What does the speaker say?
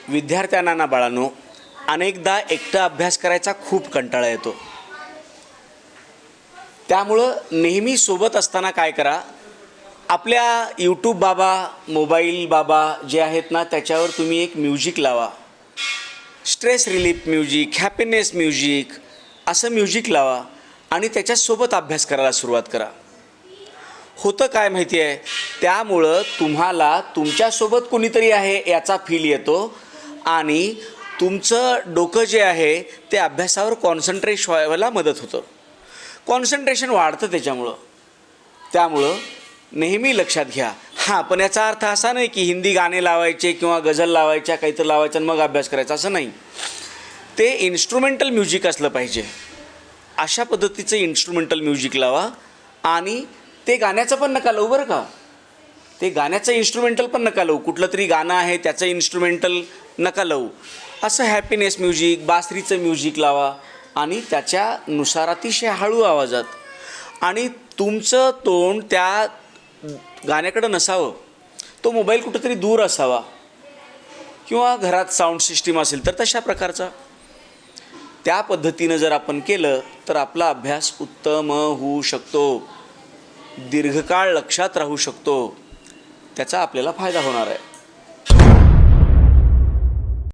विद्यार्थ्यांना ना बाळांनो, अनेकदा एकटा अभ्यास करायचा खूप कंटाळा येतो. त्यामुळं नेहमी सोबत असताना काय करा, आपल्या यूट्यूब बाबा, मोबाईल बाबा जे आहेत ना, त्याच्यावर तुम्ही एक म्युझिक लावा. Stress relief music, happiness music, असं म्युझिक लावा आणि त्याच्यासोबत अभ्यास करायला सुरुवात करा. होतं काय माहिती आहे, त्यामुळं तुम्हाला तुमच्यासोबत कोणीतरी आहे याचा फील येतो आणि तुमचं डोकं जे आहे ते अभ्यासावर कॉन्सन्ट्रेट व्हायला मदत होतं. कॉन्सन्ट्रेशन वाढतं त्यामुळं नेहमी लक्षात घ्या. हां, पण याचा अर्थ असा नाही की हिंदी गाणे लावायचे किंवा गझल लावायच्या, काहीतरी लावायचं आणि मग अभ्यास करायचा, असं नाही. ते इन्स्ट्रुमेंटल म्युझिक असलं पाहिजे. अशा पद्धतीचं इन्स्ट्रुमेंटल म्युझिक लावा आणि ते गाण्याचं पण नका लावू बरं का. ते गाण्याचं इन्स्ट्रुमेंटल पण नका लावू. कुठलं तरी गाणं आहे त्याचं इन्स्ट्रुमेंटल नका लावू. असं हॅपीनेस म्युझिक, बासरीचं म्युझिक लावा आणि त्याच्यानुसार अतिशय हळू आवाजात, आणि तुमचं तोंड त्या गाण्याकडं नसावं. तो मोबाईल कुठंतरी दूर असावा किंवा घरात साऊंड सिस्टीम असेल तर तशा प्रकारचा. त्या पद्धतीनं जर आपण केलं तर आपला अभ्यास उत्तम होऊ शकतो, दीर्घकाळ लक्षात राहू शकतो, त्याचा आपल्याला फायदा होणार आहे.